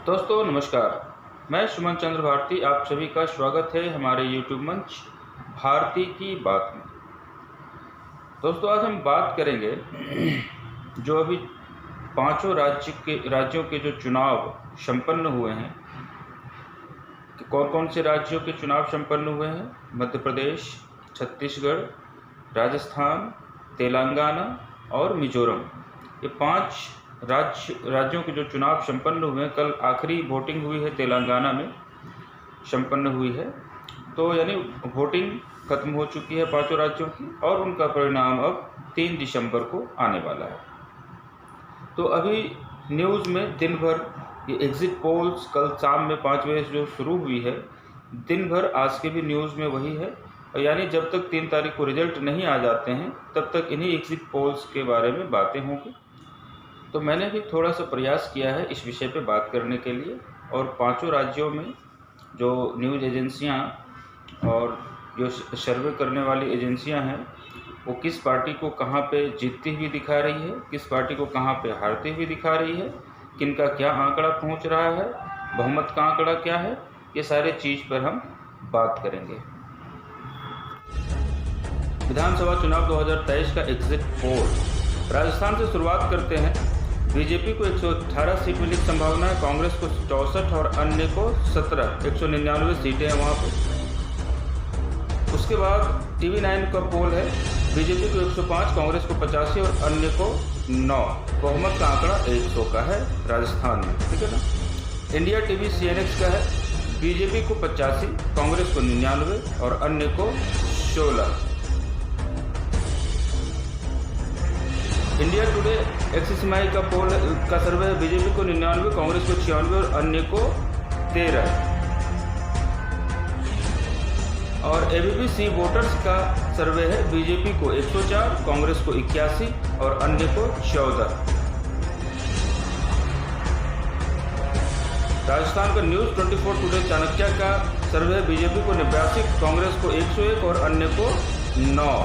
दोस्तों नमस्कार। मैं सुमन चंद्र भारती, आप सभी का स्वागत है हमारे YouTube मंच भारती की बात में। दोस्तों आज हम बात करेंगे जो अभी पांचों राज्यों के जो चुनाव संपन्न हुए हैं कि कौन कौन से राज्यों के चुनाव संपन्न हुए हैं। मध्य प्रदेश, छत्तीसगढ़, राजस्थान, तेलंगाना और मिजोरम, ये 5 राज्यों के जो चुनाव संपन्न हुए हैं। कल आखिरी वोटिंग हुई है, तेलंगाना में संपन्न हुई है। तो यानी वोटिंग खत्म हो चुकी है पांचों राज्यों की और उनका परिणाम अब 3 दिसंबर को आने वाला है। तो अभी न्यूज़ में दिन भर ये एग्जिट पोल्स कल शाम में 5 बजे जो शुरू हुई है, दिन भर आज के भी न्यूज़ में वही है। यानी जब तक 3 तारीख को रिजल्ट नहीं आ जाते हैं तब तक इन्हीं एग्जिट पोल्स के बारे में बातें होंगी। तो मैंने भी थोड़ा सा प्रयास किया है इस विषय पे बात करने के लिए, और पांचों राज्यों में जो न्यूज़ एजेंसियां और जो सर्वे करने वाली एजेंसियां हैं वो किस पार्टी को कहां पे जीतती हुई दिखा रही है, किस पार्टी को कहां पे हारती हुई दिखा रही है, किनका क्या आंकड़ा पहुंच रहा है, बहुमत का आंकड़ा क्या है, ये सारे चीज़ पर हम बात करेंगे। विधानसभा चुनाव 2023 का एग्जिट पोल। राजस्थान से शुरुआत करते हैं। बीजेपी को 118 सीट मिलने की संभावना है, कांग्रेस को 64 और अन्य को 17, 199 सीटें हैं वहाँ पर। उसके बाद TV9 का पोल है, बीजेपी को 105, कांग्रेस को 85 और अन्य को 9। बहुमत का आंकड़ा 100 का है राजस्थान में, ठीक है ना। इंडिया टीवी CNX का है, बीजेपी को 85, कांग्रेस को 99 और अन्य को 16। इंडिया टुडे XSMI का पोल का सर्वे है, बीजेपी को 99, कांग्रेस को 96 और अन्य को 13। और ABP वोटर्स का सर्वे है, बीजेपी को 104, कांग्रेस को 81 और अन्य को 14। राजस्थान का न्यूज़ 24 टुडे चाणक्य का सर्वे है, बीजेपी को 89, कांग्रेस को 101 और अन्य को 9।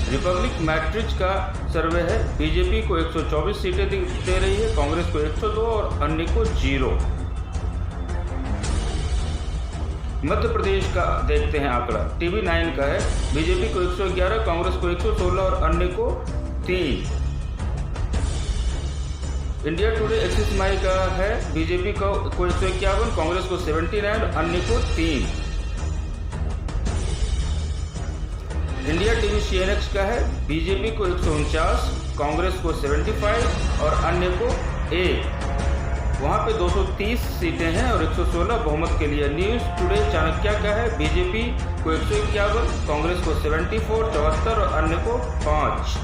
रिपब्लिक मैट्रिक्स का सर्वे है, बीजेपी को 124 सीटें दे रही है, कांग्रेस को 102 और अन्य को 0। मध्य प्रदेश का देखते हैं आंकड़ा, TV9 का है, बीजेपी को 111, कांग्रेस को 116 और अन्य को 3। इंडिया टुडे XSMI का है, बीजेपी को 151, कांग्रेस को 79 और अन्य को 3। इंडिया टीवी CNX का है, बीजेपी को 149, कांग्रेस को 75 और अन्य को 1। वहाँ पे 230 सीटें हैं और 116 बहुमत के लिए। न्यूज़ टुडे चाणक्य का है, बीजेपी को 151, कांग्रेस को 74, 74 और अन्य को 5।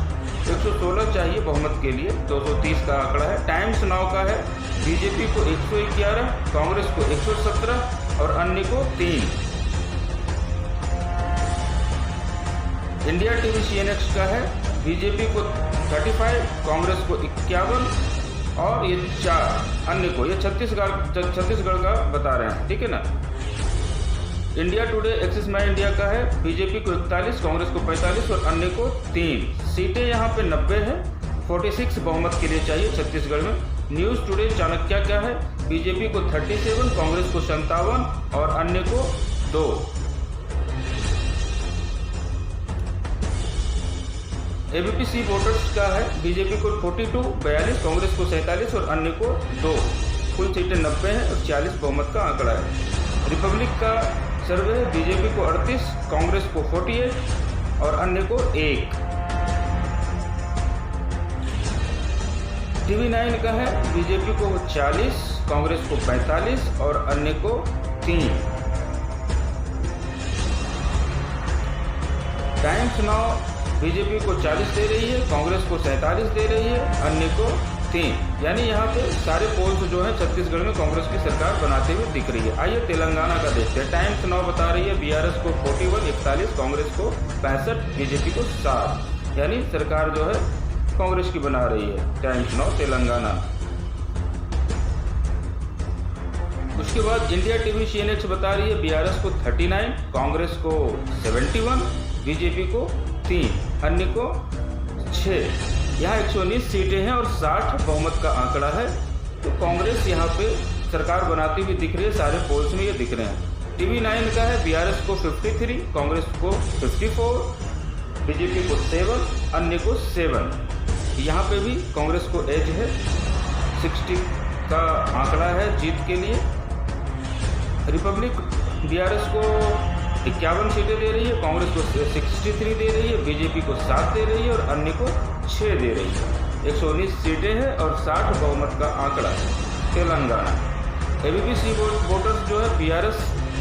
116 चाहिए बहुमत के लिए, 230 का आंकड़ा है। टाइम्स नाउ का है, बीजेपी को 111, कांग्रेस को 117 और अन्य को 3। इंडिया टीवी CNX का है, बीजेपी को 35, कांग्रेस को 51 और ये 4 अन्य को, ये छत्तीसगढ़ का बता रहे हैं, ठीक है ना। इंडिया टुडे XSMI इंडिया का है, बीजेपी को 41, कांग्रेस को 45 और अन्य को 3। सीटें यहाँ पे 90 है, 46 बहुमत के लिए चाहिए छत्तीसगढ़ में। न्यूज़ टुडे चाणक्य का है, बीजेपी को 37, कांग्रेस को 57 और अन्य को 2। ABP वोटर्स का है, बीजेपी को 42, 42, कांग्रेस को 47 और अन्य को 2। कुल सीटें 90 हैं और 40 बहुमत का आंकड़ा है। रिपब्लिक का सर्वे है, बीजेपी को 38, कांग्रेस को 48 और अन्य को 1। TV9 का है, बीजेपी को 40, कांग्रेस को 45 और अन्य को 3। टाइम्स नाउ बीजेपी को 40 दे रही है, कांग्रेस को 47 दे रही है, अन्य को 3। यानी यहाँ पे सारे पोल्स जो हैं छत्तीसगढ़ में कांग्रेस की सरकार बनाते हुए दिख रही है। आइए तेलंगाना का देखते हैं। टाइम्स नाउ बता रही है, BRS को 41, 41, कांग्रेस को 65, बीजेपी को 7। यानी सरकार जो है कांग्रेस की बना रही है। Times now Telangana. उसके बाद इंडिया टीवी CNX बता रही है, BRS को 39, कांग्रेस को 71, बीजेपी को 3, अन्य को 6। यहाँ 119 सीटें हैं और 60 बहुमत का आंकड़ा है तो कांग्रेस यहाँ पे सरकार बनाती हुई दिख रही है, सारे पोल्स में ये दिख रहे हैं। TV9 का है बीआरएस को 53, कांग्रेस को 54, बीजेपी को 7, अन्य को 7। यहाँ पे भी कांग्रेस को एज है, 60 का आंकड़ा है जीत के लिए। रिपब्लिक बीआरएस को 51 सीटें दे रही है, कांग्रेस को 63 दे रही है, बीजेपी को 7 दे रही है और अन्य को 6 दे रही है। 119 सीटें हैं और 60 बहुमत का आंकड़ा है। तेलंगाना एबीपी वोटर्स जो है बीआरएस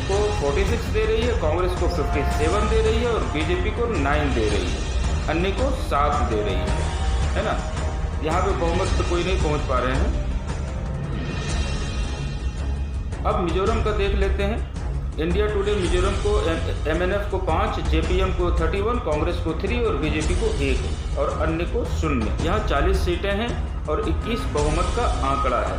को 46 दे रही है, कांग्रेस को 57 दे रही है और बीजेपी को 9 दे रही है, अन्य को 7 दे रही है ना। यहाँ पे बहुमत तो कोई नहीं पहुँच पा रहे हैं। अब मिजोरम का देख लेते हैं। इंडिया टुडे मिजोरम को MNF को 5, JPM को 31, कांग्रेस को 3 और बीजेपी को 1 और अन्य को 0। यहाँ 40 सीटें हैं और 21 बहुमत का आंकड़ा है।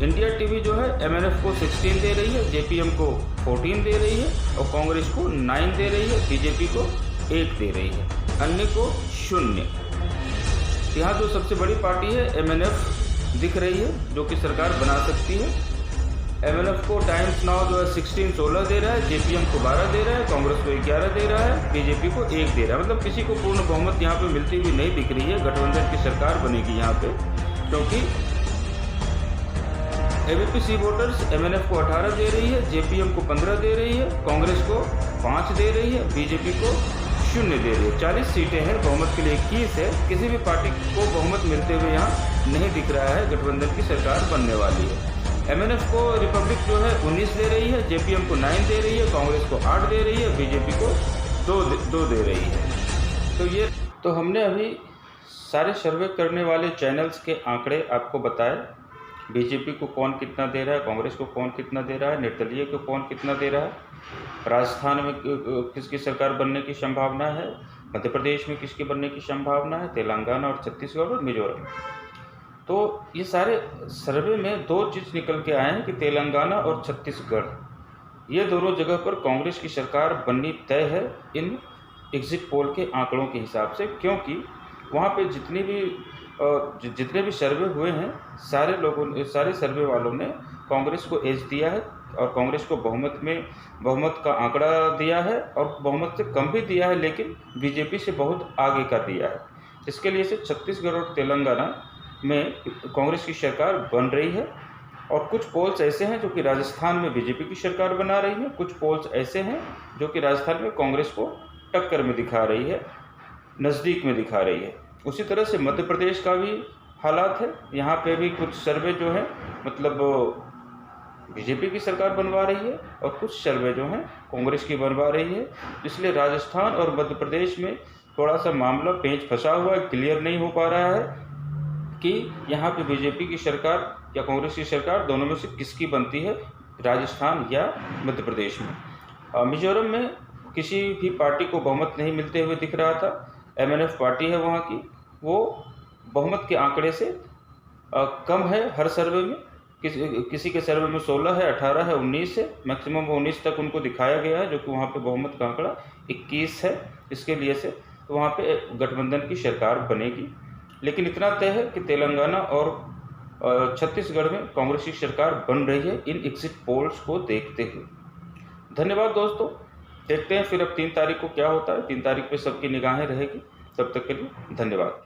इंडिया टीवी जो है MNF को 16 दे रही है, JPM को 14 दे रही है और कांग्रेस को 9 दे रही है, बीजेपी को 1 दे रही है, अन्य को 0। यहाँ जो सबसे बड़ी पार्टी है MNF दिख रही है, जो कि सरकार बना सकती है। MNF को टाइम्स नाउ जो है 16 दे रहा है, JPM को 12 दे रहा है, कांग्रेस को 11 दे रहा है, बीजेपी को 1 दे रहा है। मतलब किसी को पूर्ण बहुमत यहाँ पे मिलती हुई नहीं दिख रही है। गठबंधन की सरकार बनेगी यहाँ पे, क्योंकि एबीपी वोटर्स MNF को 18 दे रही है, JPM को 15 दे रही है, कांग्रेस को 5 दे रही है, बीजेपी को 0 दे रही है। 40 सीटें हैं, बहुमत के लिए 21 है। किसी भी पार्टी को बहुमत मिलते हुए यहाँ नहीं दिख रहा है। गठबंधन की सरकार बनने वाली है। MNF को रिपब्लिक जो है 19 दे रही है, JPM को 9 दे रही है, कांग्रेस को 8 दे रही है, बीजेपी को 2 दे रही है। तो हमने अभी सारे सर्वे करने वाले चैनल्स के आंकड़े आपको बताए। बीजेपी को कौन कितना दे रहा है, कांग्रेस को कौन कितना दे रहा है, निर्दलीय को कौन कितना दे रहा है, राजस्थान में किसकी सरकार बनने की संभावना है, मध्य प्रदेश में किसकी बनने की संभावना है, तेलंगाना और छत्तीसगढ़ और मिजोरम। तो ये सारे सर्वे में 2 चीज़ निकल के आए हैं कि तेलंगाना और छत्तीसगढ़, ये दोनों जगह पर कांग्रेस की सरकार बननी तय है इन एग्जिट पोल के आंकड़ों के हिसाब से। क्योंकि वहाँ पे जितने भी सर्वे हुए हैं, सारे सर्वे वालों ने कांग्रेस को एज दिया है और कांग्रेस को बहुमत का आंकड़ा दिया है और बहुमत से कम भी दिया है, लेकिन बीजेपी से बहुत आगे का दिया है। इसके लिए से छत्तीसगढ़ और तेलंगाना में कांग्रेस की सरकार बन रही है। और कुछ पोल्स ऐसे हैं जो कि राजस्थान में बीजेपी की सरकार बना रही है, कुछ पोल्स ऐसे हैं जो कि राजस्थान में कांग्रेस को टक्कर में दिखा रही है, नज़दीक में दिखा रही है। उसी तरह से मध्य प्रदेश का भी हालात है। यहाँ पे भी कुछ सर्वे जो है मतलब बीजेपी की सरकार बनवा रही है और कुछ सर्वे जो हैं कांग्रेस की बनवा रही है। इसलिए राजस्थान और मध्य प्रदेश में थोड़ा सा मामला पेंच फंसा हुआ है, क्लियर नहीं हो पा रहा है कि यहाँ पे बीजेपी की सरकार या कांग्रेस की सरकार दोनों में से किसकी बनती है, राजस्थान या मध्य प्रदेश में। मिजोरम में किसी भी पार्टी को बहुमत नहीं मिलते हुए दिख रहा था। MNF पार्टी है वहाँ की, वो बहुमत के आंकड़े से कम है हर सर्वे में। किसी के सर्वे में 16 है, 18 है, 19 है, मैक्सिमम 19 तक उनको दिखाया गया है, जो कि वहाँ पे बहुमत का आंकड़ा 21 है। इसके लिए से तो वहाँ पे गठबंधन की सरकार बनेगी। लेकिन इतना तय है कि तेलंगाना और छत्तीसगढ़ में कांग्रेस की सरकार बन रही है इन एग्जिट पोल्स को देखते हुए। धन्यवाद दोस्तों, देखते हैं फिर अब 3 तारीख को क्या होता है। 3 तारीख पे सबकी निगाहें रहेगी। तब तक के लिए धन्यवाद।